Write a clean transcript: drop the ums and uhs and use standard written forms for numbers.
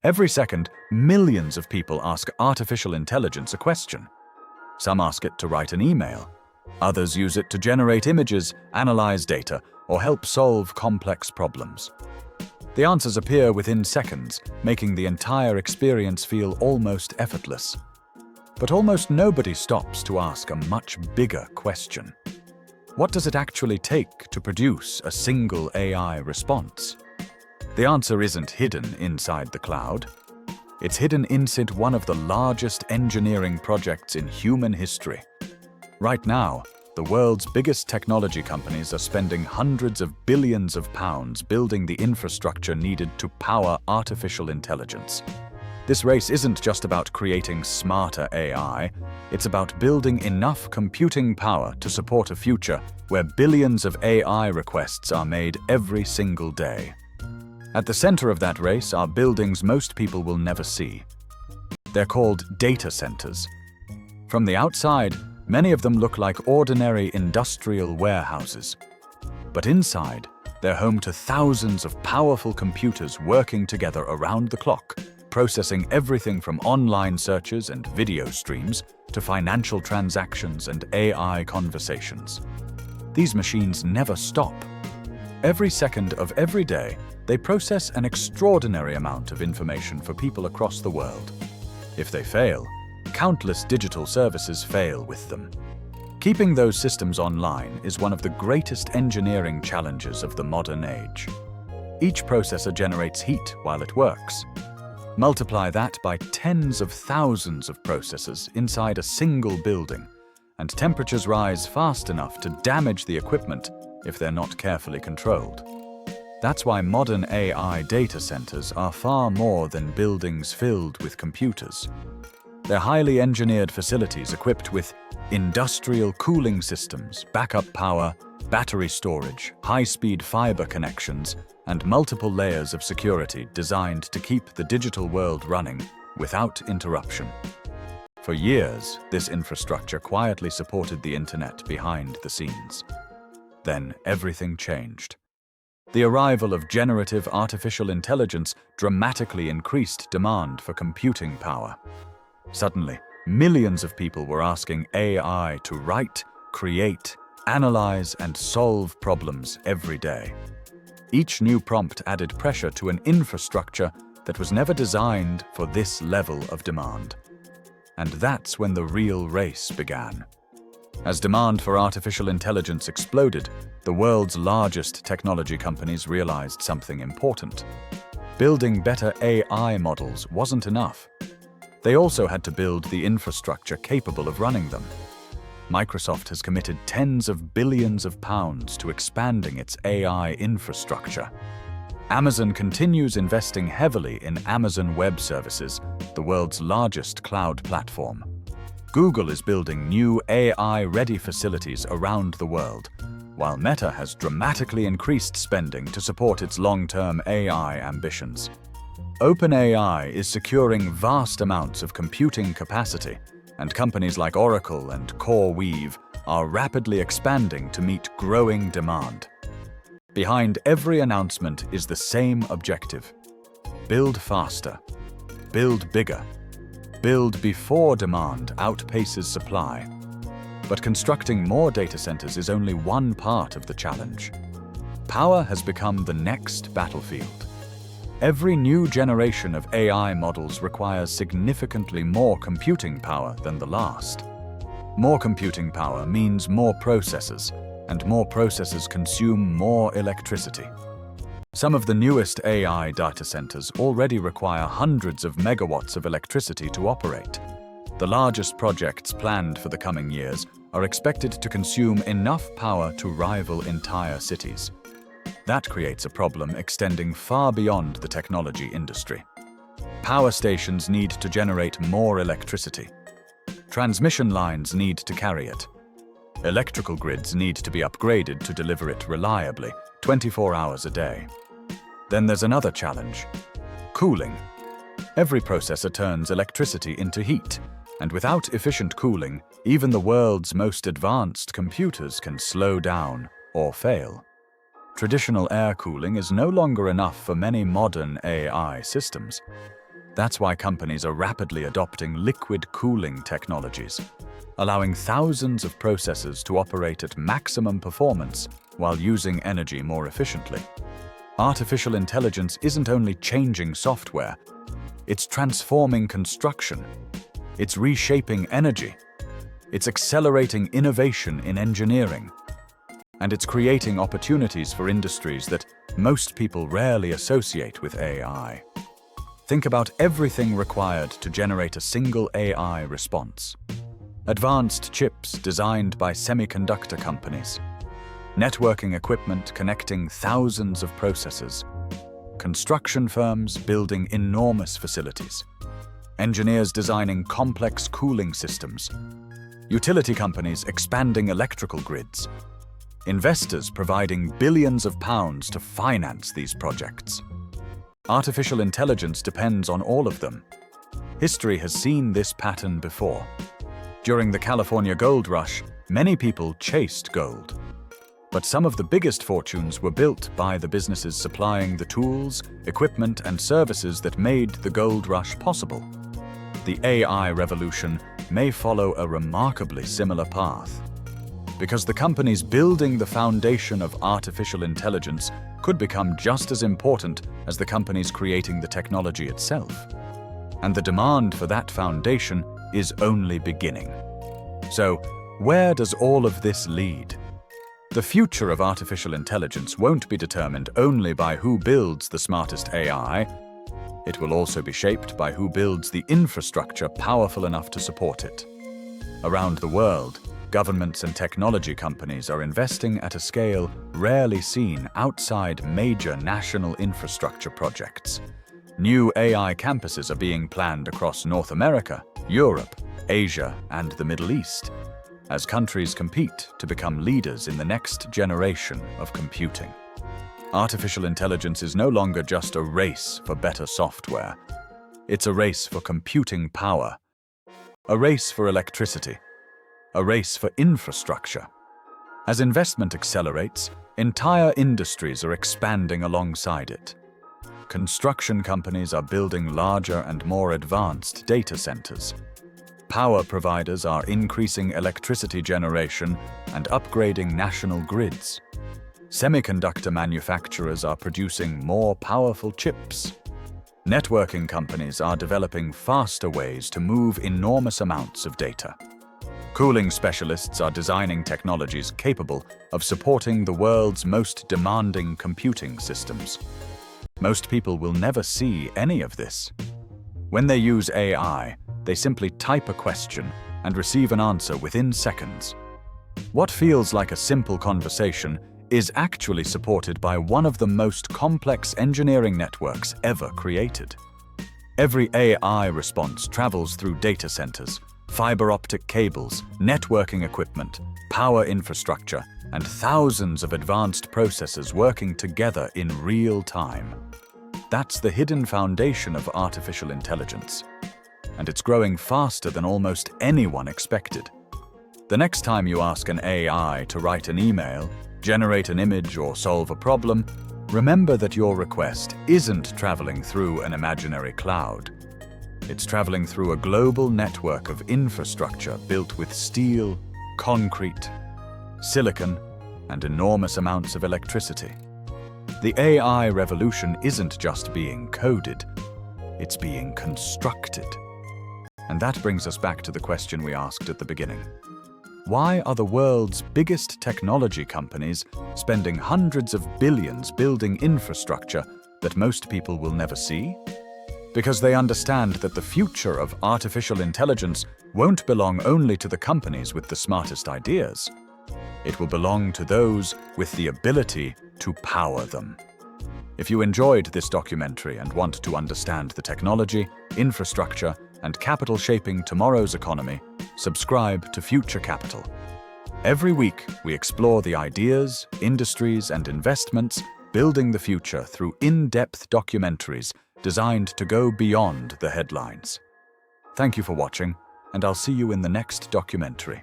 Every second, millions of people ask artificial intelligence a question. Some ask it to write an email. Others use it to generate images, analyze data, or help solve complex problems. The answers appear within seconds, making the entire experience feel almost effortless. But almost nobody stops to ask a much bigger question. What does it actually take to produce a single AI response? The answer isn't hidden inside the cloud. It's hidden inside one of the largest engineering projects in human history. Right now, the world's biggest technology companies are spending hundreds of billions of pounds building the infrastructure needed to power artificial intelligence. This race isn't just about creating smarter AI, it's about building enough computing power to support a future where billions of AI requests are made every single day. At the center of that race are buildings most people will never see. They're called data centers. From the outside, many of them look like ordinary industrial warehouses. But inside, they're home to thousands of powerful computers working together around the clock, processing everything from online searches and video streams to financial transactions and AI conversations. These machines never stop. Every second of every day, they process an extraordinary amount of information for people across the world. If they fail, countless digital services fail with them. Keeping those systems online is one of the greatest engineering challenges of the modern age. Each processor generates heat while it works. Multiply that by tens of thousands of processors inside a single building, and temperatures rise fast enough to damage the equipment if they're not carefully controlled. That's why modern AI data centers are far more than buildings filled with computers. They're highly engineered facilities equipped with industrial cooling systems, backup power, battery storage, high-speed fiber connections, and multiple layers of security designed to keep the digital world running without interruption. For years, this infrastructure quietly supported the internet behind the scenes. Then everything changed. The arrival of generative artificial intelligence dramatically increased demand for computing power. Suddenly, millions of people were asking AI to write, create, analyze, and solve problems every day. Each new prompt added pressure to an infrastructure that was never designed for this level of demand. And that's when the real race began. As demand for artificial intelligence exploded, the world's largest technology companies realized something important. Building better AI models wasn't enough. They also had to build the infrastructure capable of running them. Microsoft has committed tens of billions of pounds to expanding its AI infrastructure. Amazon continues investing heavily in Amazon Web Services, the world's largest cloud platform. Google is building new AI-ready facilities around the world, while Meta has dramatically increased spending to support its long-term AI ambitions. OpenAI is securing vast amounts of computing capacity, and companies like Oracle and CoreWeave are rapidly expanding to meet growing demand. Behind every announcement is the same objective: build faster, build bigger, build before demand outpaces supply. But constructing more data centers is only one part of the challenge. Power has become the next battlefield. Every new generation of AI models requires significantly more computing power than the last. More computing power means more processors, and more processors consume more electricity. Some of the newest AI data centers already require hundreds of megawatts of electricity to operate. The largest projects planned for the coming years are expected to consume enough power to rival entire cities. That creates a problem extending far beyond the technology industry. Power stations need to generate more electricity. Transmission lines need to carry it. Electrical grids need to be upgraded to deliver it reliably, 24 hours a day. Then there's another challenge: cooling. Every processor turns electricity into heat, and without efficient cooling, even the world's most advanced computers can slow down or fail. Traditional air cooling is no longer enough for many modern AI systems. That's why companies are rapidly adopting liquid cooling technologies, allowing thousands of processors to operate at maximum performance while using energy more efficiently. Artificial intelligence isn't only changing software, it's transforming construction, it's reshaping energy, it's accelerating innovation in engineering, and it's creating opportunities for industries that most people rarely associate with AI. Think about everything required to generate a single AI response. Advanced chips designed by semiconductor companies, networking equipment connecting thousands of processors, construction firms building enormous facilities, engineers designing complex cooling systems, utility companies expanding electrical grids, investors providing billions of pounds to finance these projects. Artificial intelligence depends on all of them. History has seen this pattern before. During the California gold rush, many people chased gold. But some of the biggest fortunes were built by the businesses supplying the tools, equipment, and services that made the gold rush possible. The AI revolution may follow a remarkably similar path, because the companies building the foundation of artificial intelligence could become just as important as the companies creating the technology itself. And the demand for that foundation is only beginning. So, where does all of this lead? The future of artificial intelligence won't be determined only by who builds the smartest AI. It will also be shaped by who builds the infrastructure powerful enough to support it. Around the world, governments and technology companies are investing at a scale rarely seen outside major national infrastructure projects. New AI campuses are being planned across North America, Europe, Asia, and the Middle East, as countries compete to become leaders in the next generation of computing. Artificial intelligence is no longer just a race for better software. It's a race for computing power, a race for electricity, a race for infrastructure. As investment accelerates, entire industries are expanding alongside it. Construction companies are building larger and more advanced data centers. Power providers are increasing electricity generation and upgrading national grids. Semiconductor manufacturers are producing more powerful chips. Networking companies are developing faster ways to move enormous amounts of data. Cooling specialists are designing technologies capable of supporting the world's most demanding computing systems. Most people will never see any of this. When they use AI, they simply type a question and receive an answer within seconds. What feels like a simple conversation is actually supported by one of the most complex engineering networks ever created. Every AI response travels through data centers, fibre-optic cables, networking equipment, power infrastructure, and thousands of advanced processors working together in real time. That's the hidden foundation of artificial intelligence, and it's growing faster than almost anyone expected. The next time you ask an AI to write an email, generate an image, or solve a problem, remember that your request isn't traveling through an imaginary cloud. It's traveling through a global network of infrastructure built with steel, concrete, silicon, and enormous amounts of electricity. The AI revolution isn't just being coded, it's being constructed. And that brings us back to the question we asked at the beginning. Why are the world's biggest technology companies spending hundreds of billions building infrastructure that most people will never see? Because they understand that the future of artificial intelligence won't belong only to the companies with the smartest ideas. It will belong to those with the ability to power them. If you enjoyed this documentary and want to understand the technology, infrastructure, and capital shaping tomorrow's economy, subscribe to Future Capital. Every week, we explore the ideas, industries, and investments building the future through in-depth documentaries designed to go beyond the headlines. Thank you for watching, and I'll see you in the next documentary.